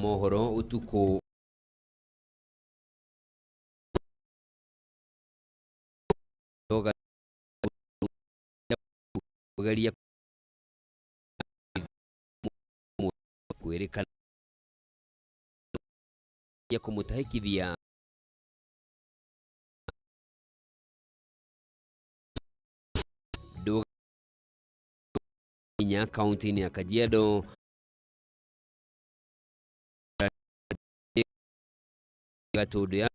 mohoro utuku kugeria kwerekana ya kumutahikithia Kinya kaunti ya Kajiado gatudu ya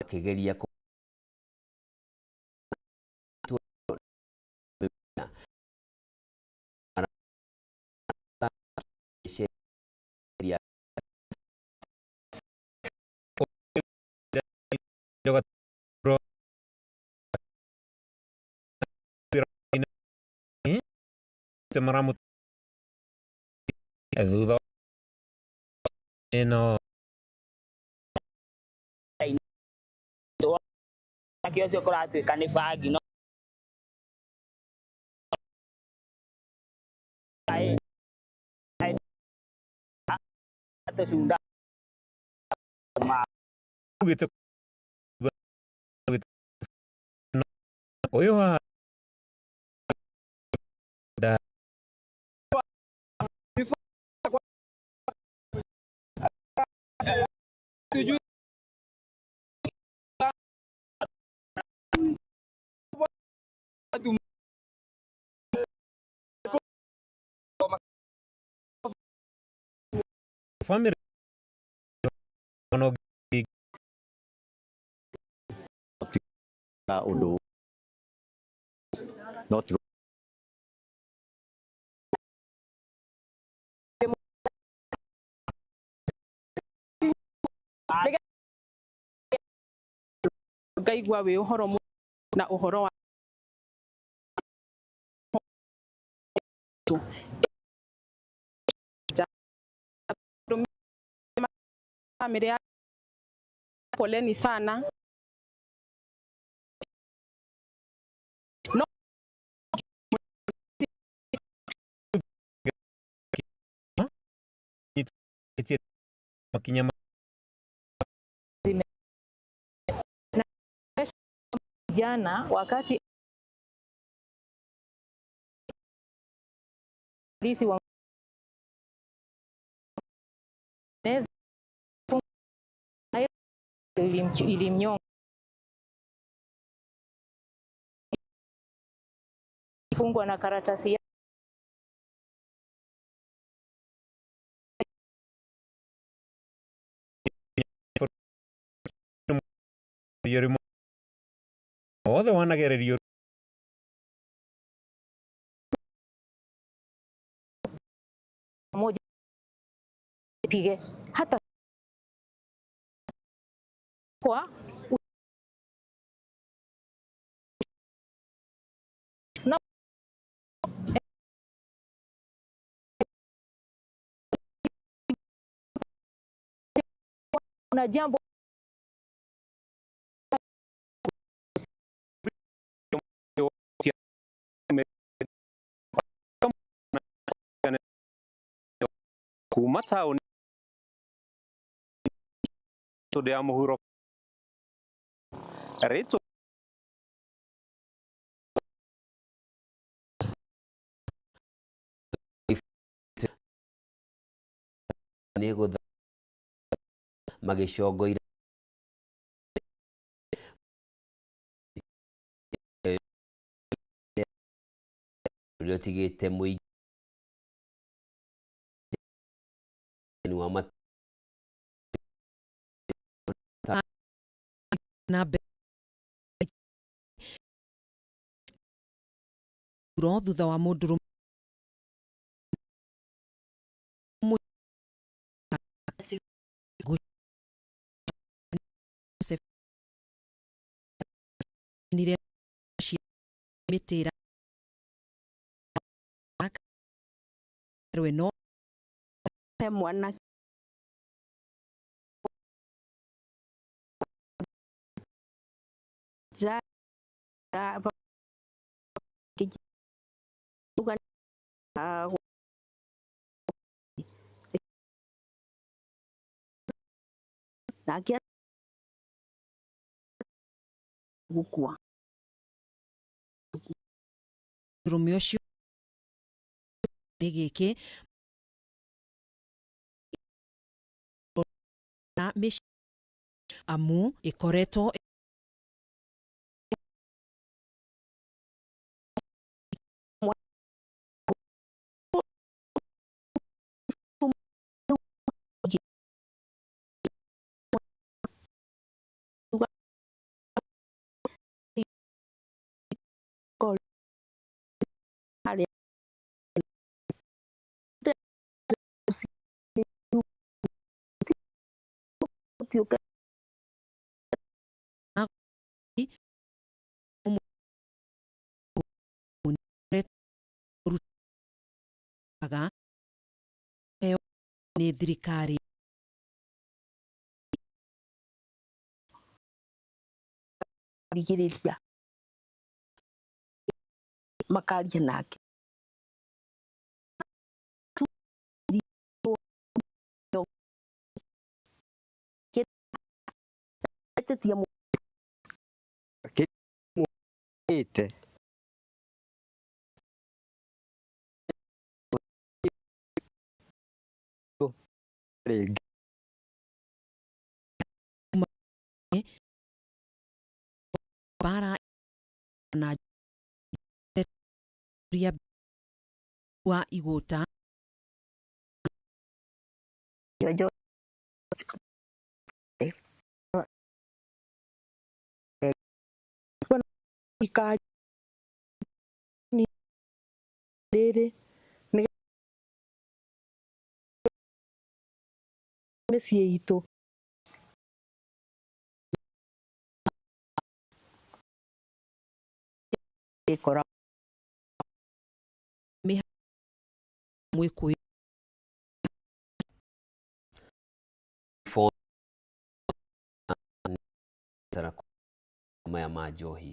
kigeria Maramut thutha ino akiocio kuratuika ni bagi no atosunda uyu family undu not ngaigua wi uhoro na uhoro wa familia poleni sana no makinya jana wakati polisi wa ilimnyonga fungwa na karatasi ya othe wanagererio moja pige hata kwa na jambo kuma tauni to ya muhuro reto nego magishogoira tigite muigi wa mat na thutha wa mundu mitira rweno mwana ja na kia gukua rume ucio nĩ gĩkĩ na amu ikoretwo nĩ thirikari rigiriria makaria nake tetia ite rĩngĩ bara na wa igũta yo ikari ni rere nĩ ciitũ ikora mwĩkũĩ maya ma njohi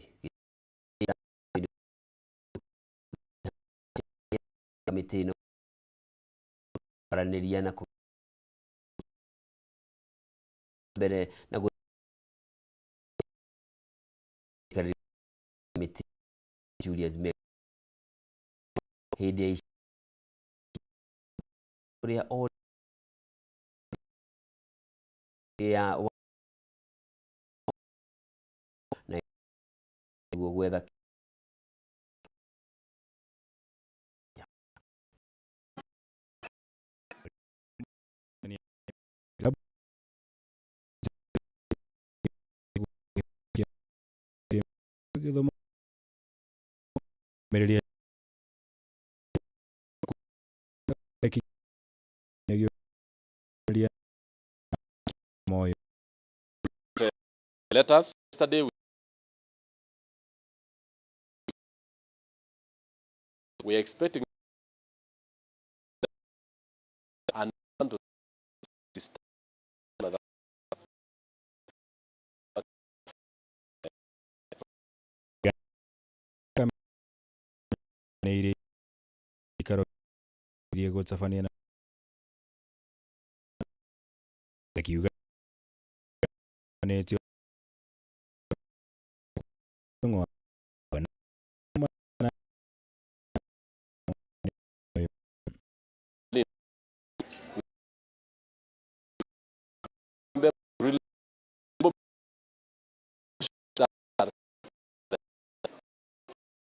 kamĩtĩ ĩno aranĩria na mbere na kamĩtĩ Julius Meg hĩndĩ ya ũrĩa ya na nĩguo gwetha mereria moyo. Let us yesterday we are expecting and to nĩ ikaro iria gũtabania na akiuga nĩtio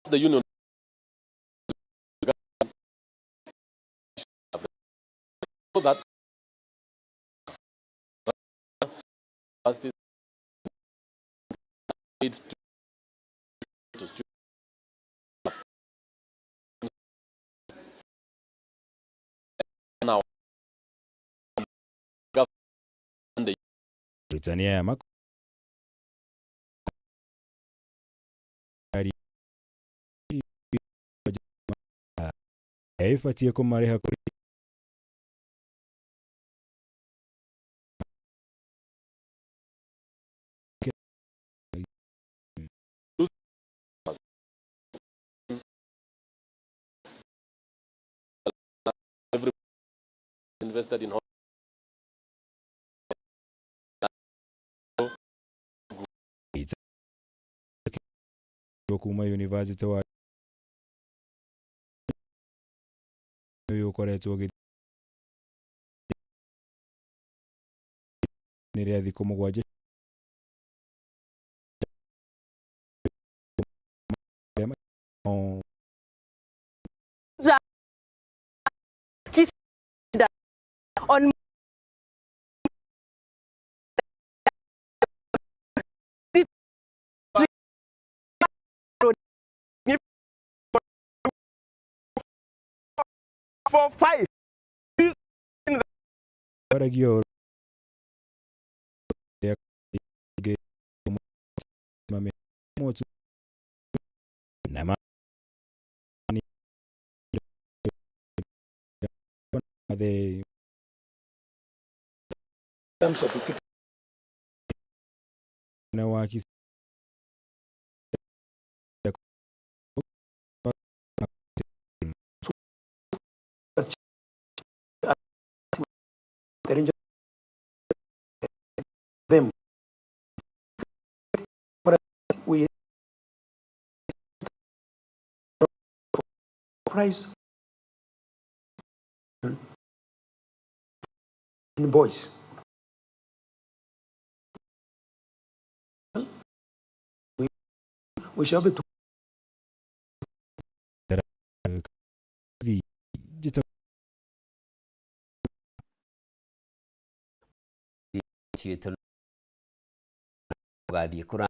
the union so that needs to now Britania ya mako ĩbatiĩ kũmarĩha kũrĩ invested in kuma university wa ũyũ ũkoretwo nĩ rĩa thikũ mũgwanja on for 5 Regio they terms of equity na waki them we price in boys we shall be to gathiĩ kũra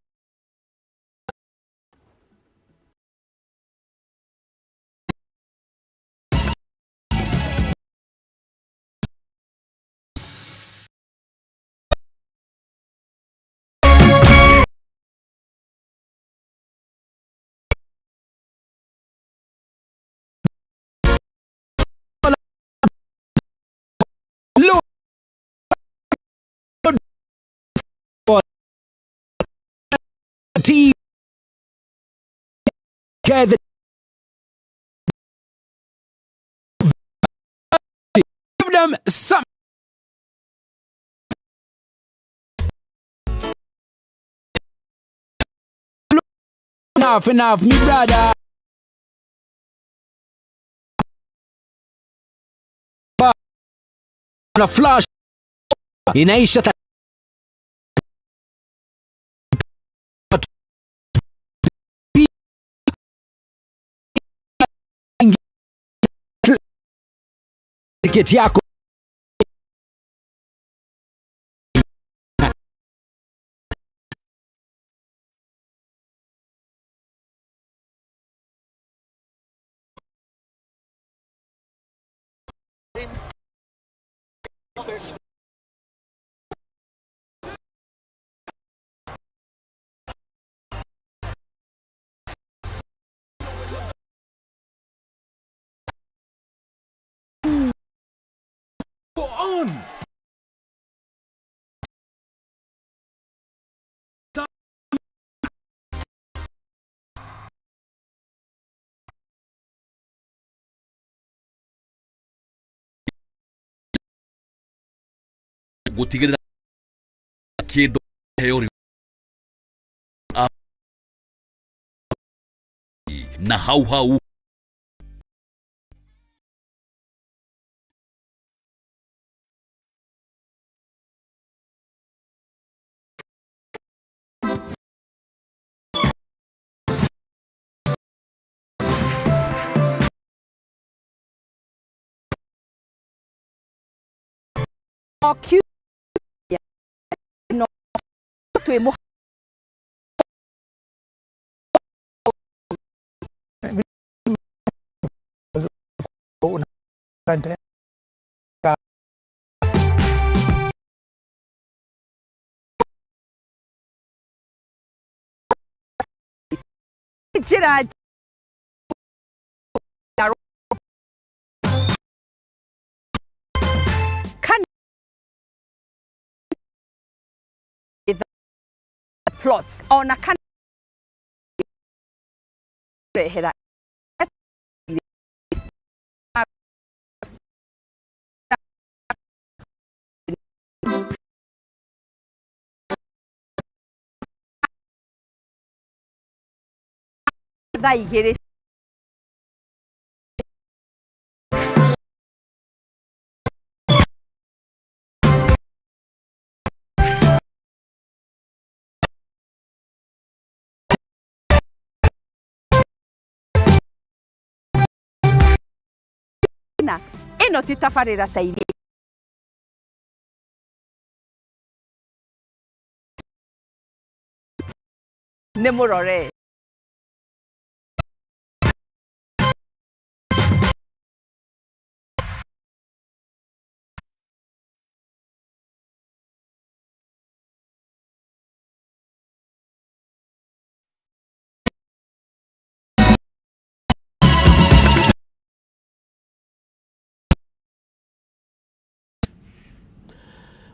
Give them some. Enough, me brother. On a flash. Inaisha tiketi yako on. Gutigirira kindu heo na hau Gerard plots ona kana rehera thaa igĩrĩ ĩno ti tabarĩra ta iria nĩ mũrore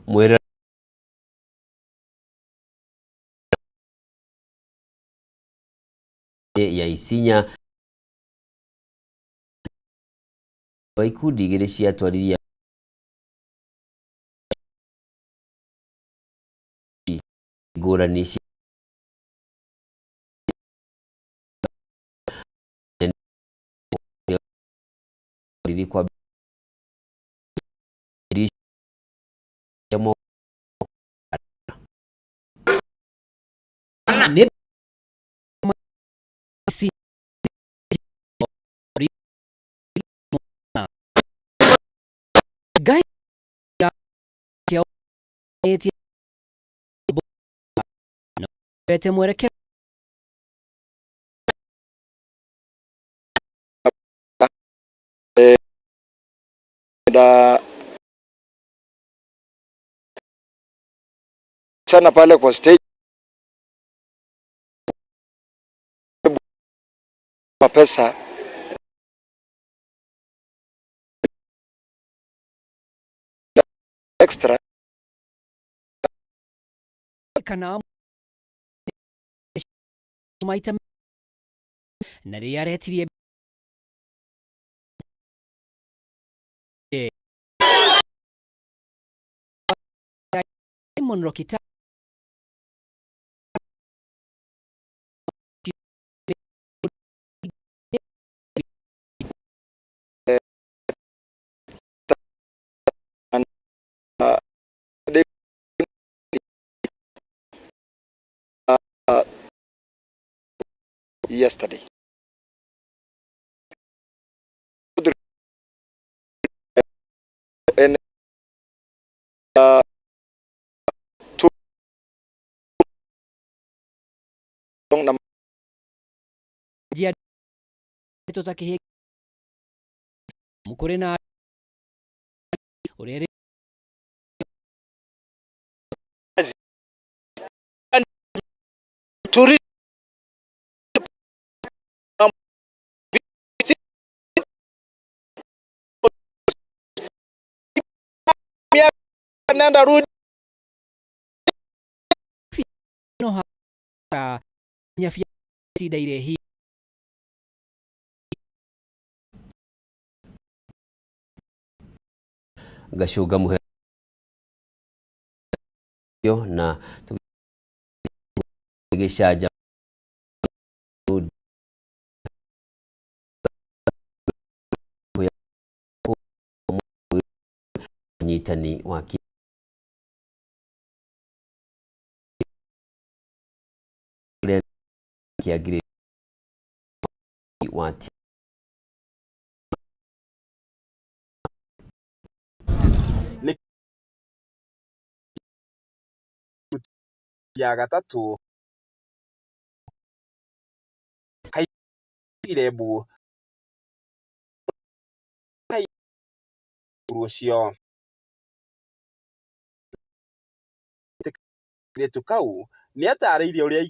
mwera ya Isinya wa ikundi igĩrĩ ciatwaririe ngũrani kwa Bete mwelekeo sana pale kwa stage pesa extra kana maita na riaretirie Monro kita yesterday and dia tutaki mukore na urere turi nenda rudi no ha nyafia daire hii Gacũnga mũhe na tũgĩcanja nyitani wa kĩagĩrĩru wa ya gatatũ kairebu ucio kiretu kau nĩ atarĩirie ũrĩa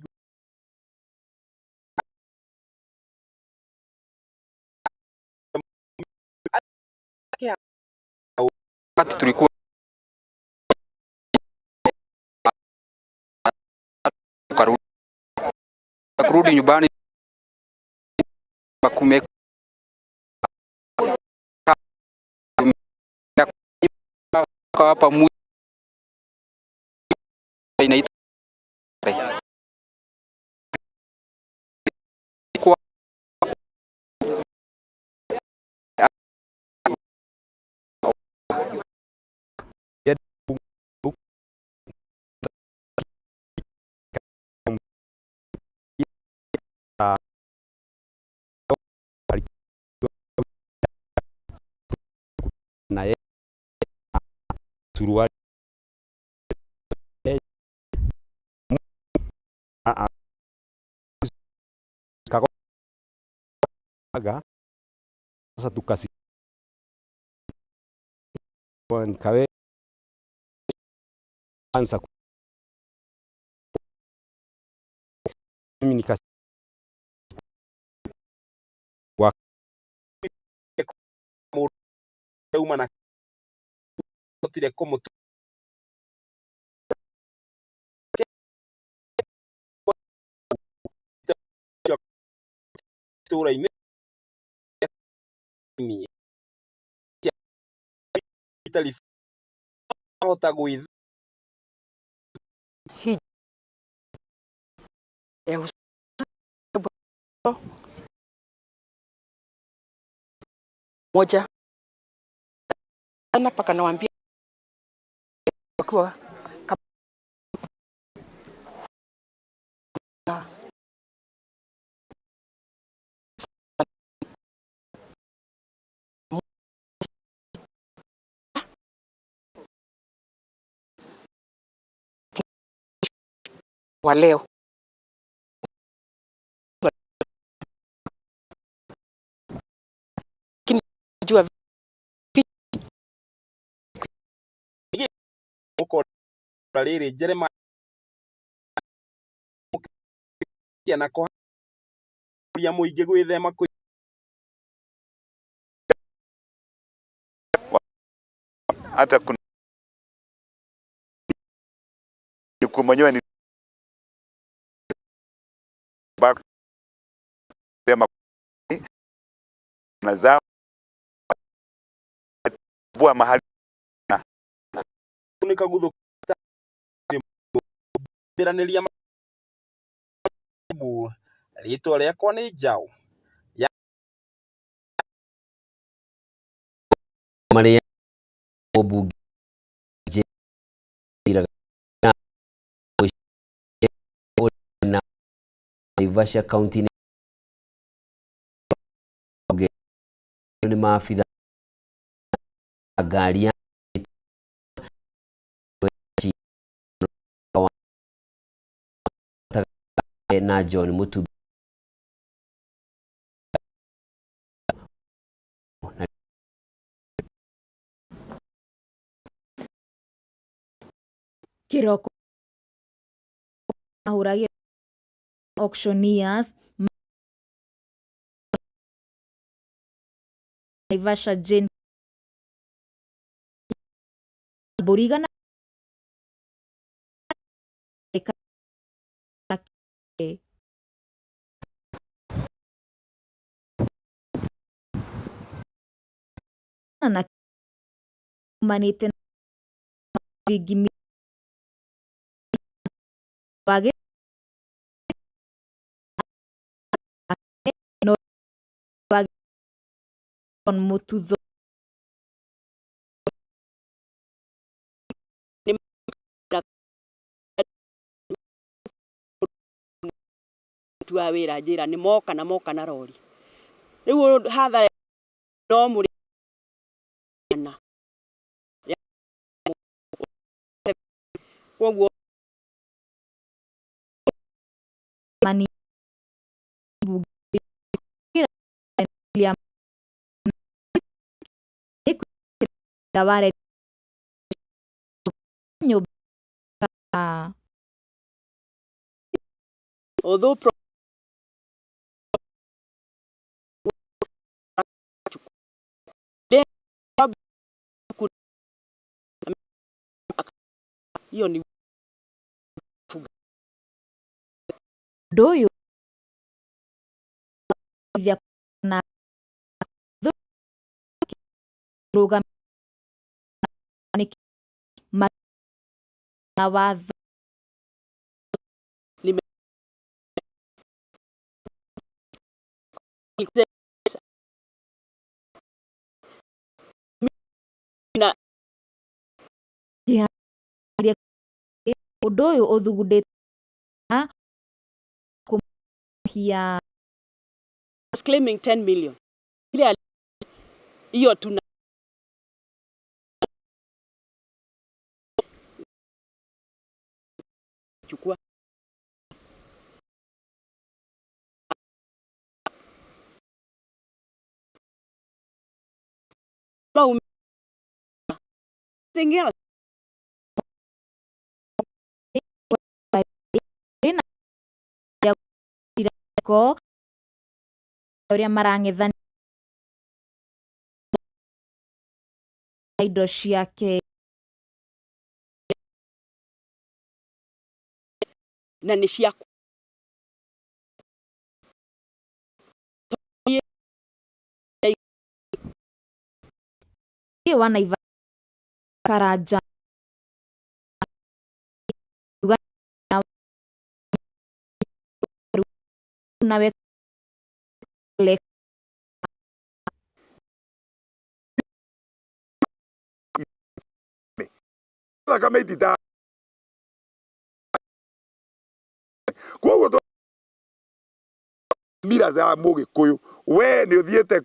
tulikuwa kurudi nyumbani makume hapa inaitwa na yeye suruali sasa tukasi nikawe anza mimi nikasi uma na tire como tura-inĩ itarĩ hota gwĩthema moja ana paka nawaambia kwa wa leo kinajua uko rĩrĩ Jeremiah na kũharia mũingĩ gwĩthema hata kuna mwenyewe ni sema na zao bua mahali nikaguthu ndiranĩria rĩtwa rĩakwa nĩ Njaũ marĩa mũmbunge na Naivasha County ni maafitha ngari na John Mutu kiroko ahuragia auctioneers Naivasha Jane Borigana na manite gimi bage no bage on mutudho tuwa wĩra njĩra nĩ moka na rori rĩu hathara no mũrĩ na koguo mani taware nyoba although hiyo ni doyo na rũga na watho ũndũ ũyũ ũthugundĩte kumhia claiming 10 million. Hiyo tuna chukua thing else. Ũrĩa marang'ethania indo ciake na nĩ cia wanaiva Karanja nawe kama itita koguo mira za Mũgĩkũyũ we nĩ ũthiĩte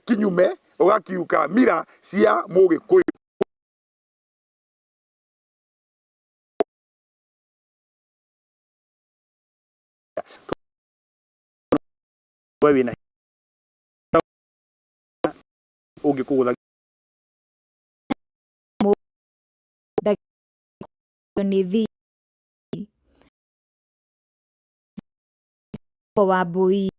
kinyume ũgakiuka mira cia Mũgĩkũyũ. wewe na ungĩkũgũtha nĩ wa mbui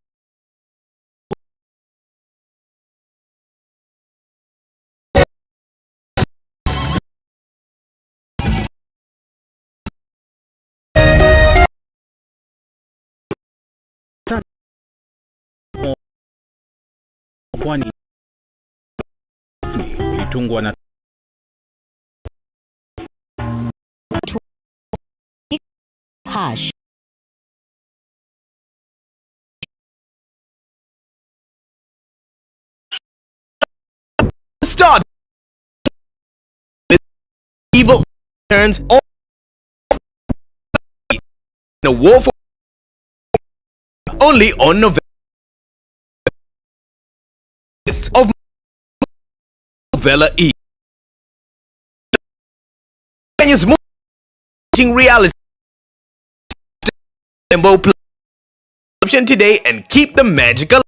Pwani ilitungwa na hash Start. Evil turns on. In a war for only on November of Novella E. Kenya's moving reality option today and keep the magic alive.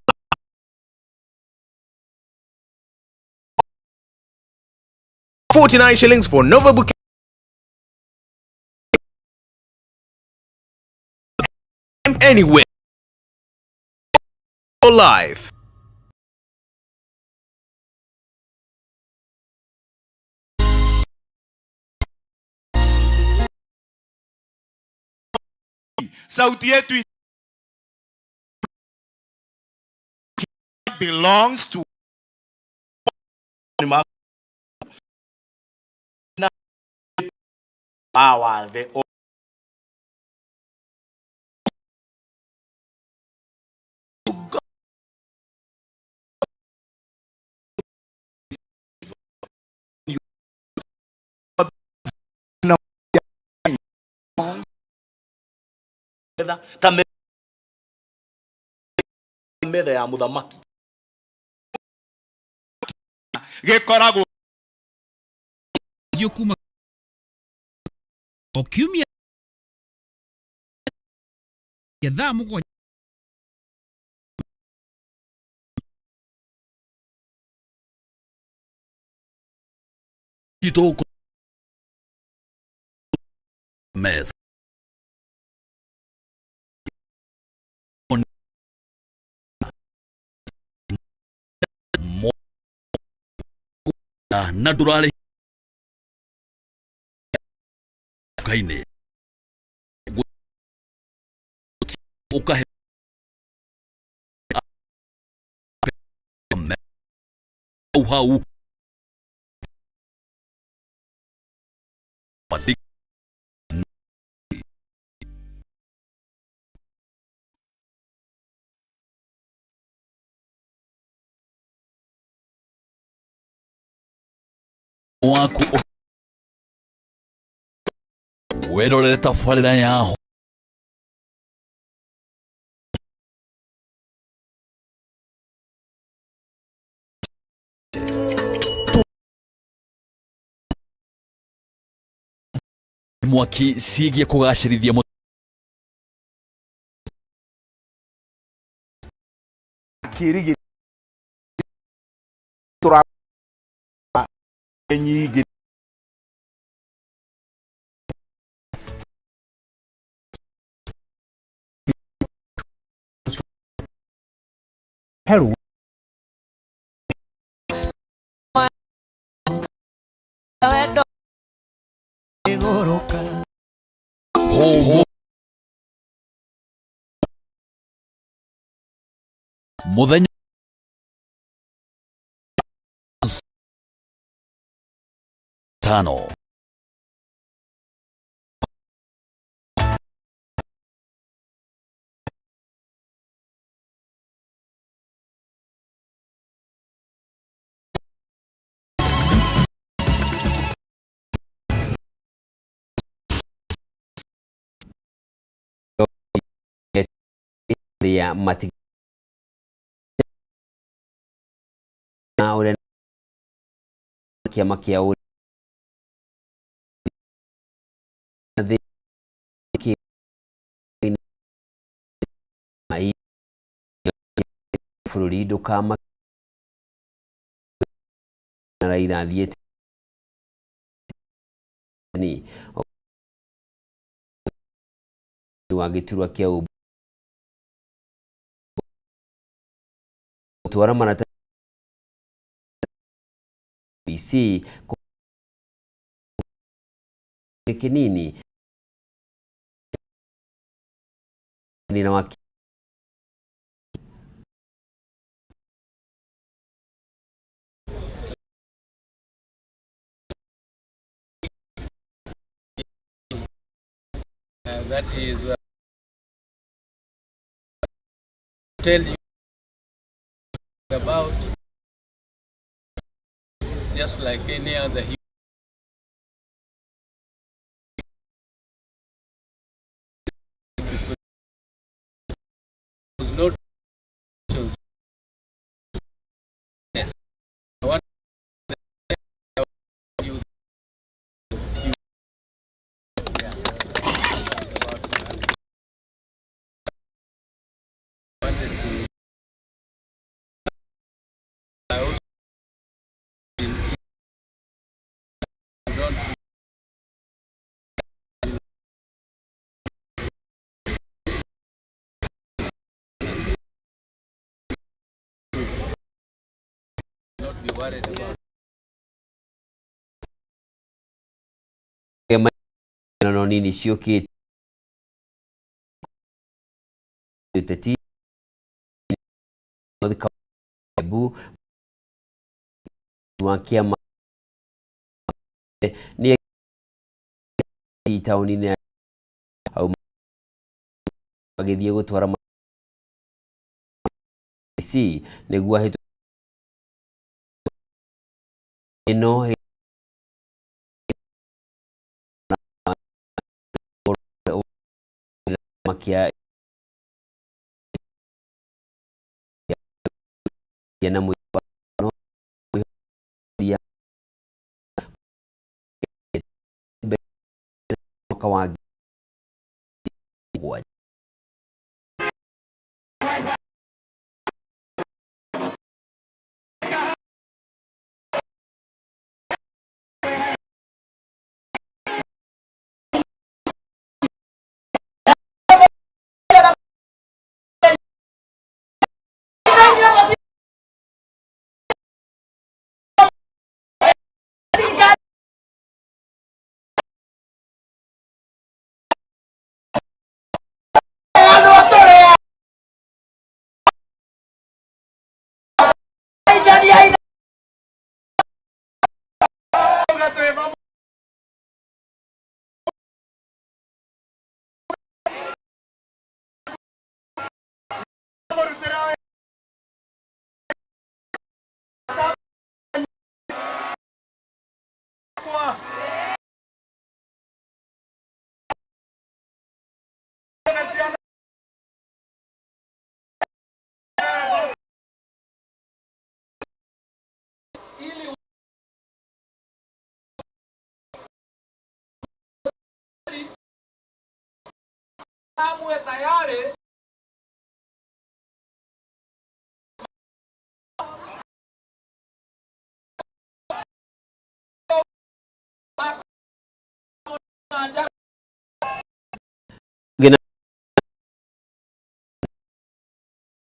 49 shillings for Nova Bouquet. Anywhere. Live. Sauti yetu belongs to our the metha ya muthamaki gĩkoragwo kuma okiumia thaa mũgwanja kitoko meza naturale kaine ukahe hau waku werorere tabarĩra yaho mwaki ciĩgiĩ kũgacĩrithia kĩrigĩ nyingĩ Hello. Muthenya tano ya mati na ule kiama kia ule bũrũri ndũkama na Raila thiĩte ni wa gĩturwa kĩa gũtwara maratathi BC kinini ni na waki that is tell you about just like any other was not yes. What you not be worried about no nini ciũkĩte ũteti bu wa kĩama ni taũni-inĩ au agĩthiĩ gũtwara BC nĩguo ahĩtũke ĩno makia yana mwaka wa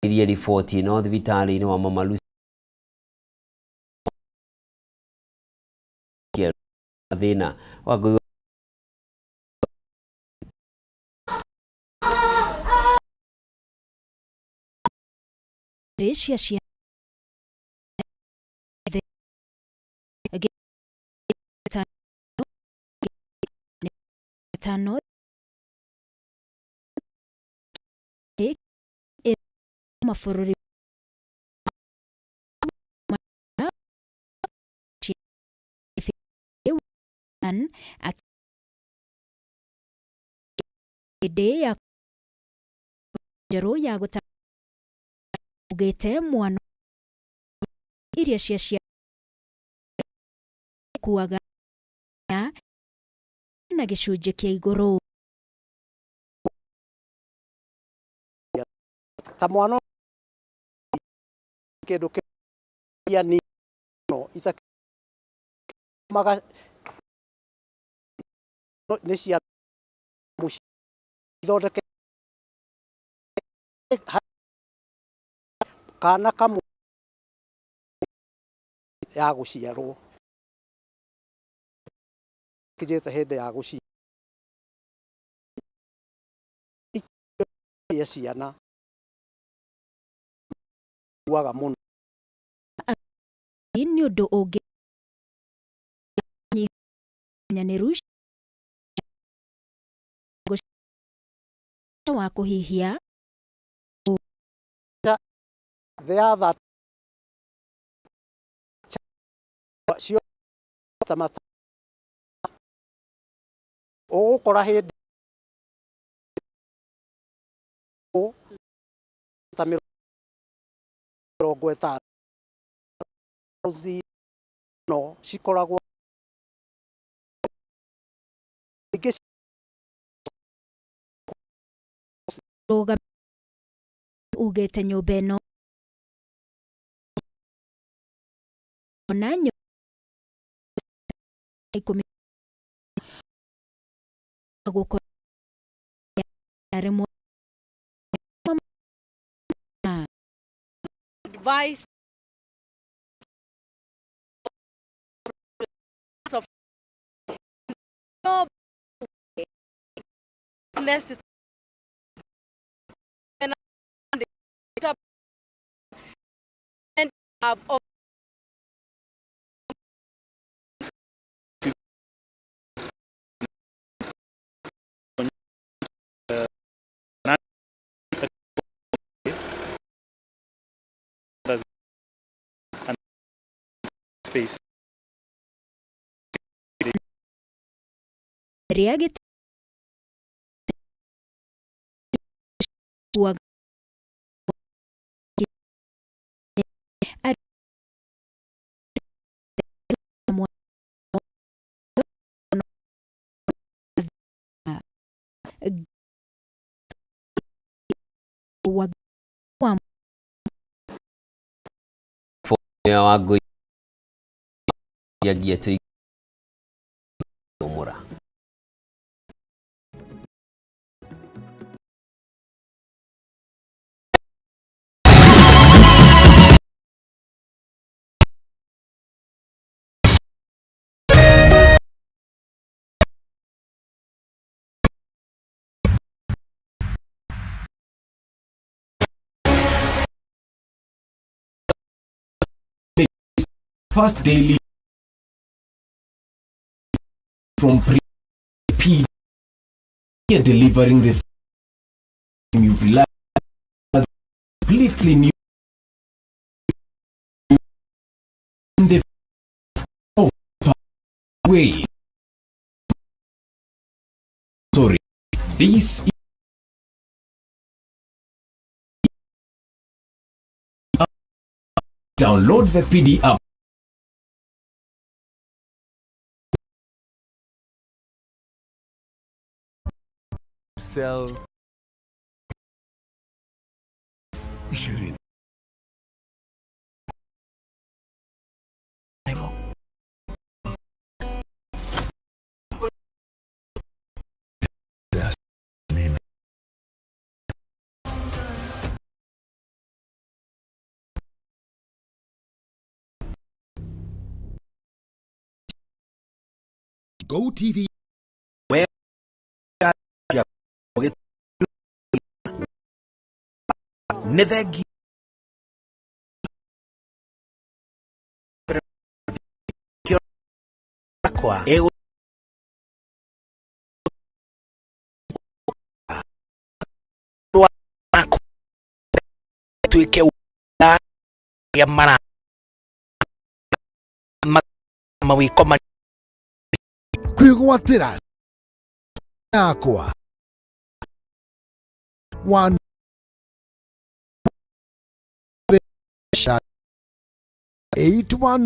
iria riboti no thibitarĩ-inĩ wa Mama Lucy thĩna wa kũigua mabũrũri hĩndĩ ya njerũ ya gũtagĩte mwana iria cia kuaga na gĩcunjĩ kĩa igũrũ ta mwana kĩndũ kĩa ni no maga nĩ cia mũciĩ ithondeke kana kamwe ya gũciarwo kijete hĩndĩ ya gũciarwo ya ciana waga mũno nĩ ũndũ ũngĩ nyanĩru wa kũhihia the other tamata ũgũkora hĩndĩ ta mĩrongo ĩtano no cikoragwo ugĩte nyũmba ĩno ona ikũmi gũkorwo advice of next and have space reagit wa ngui yagia tu umura First daily from pre-P delivering this you've realized completely new in the way. Sorry, this download the PD app. Sell 20. Go TV. Where Nevegi kwa ego tuike ya mana mawiko kwigwatira yakwa 1 81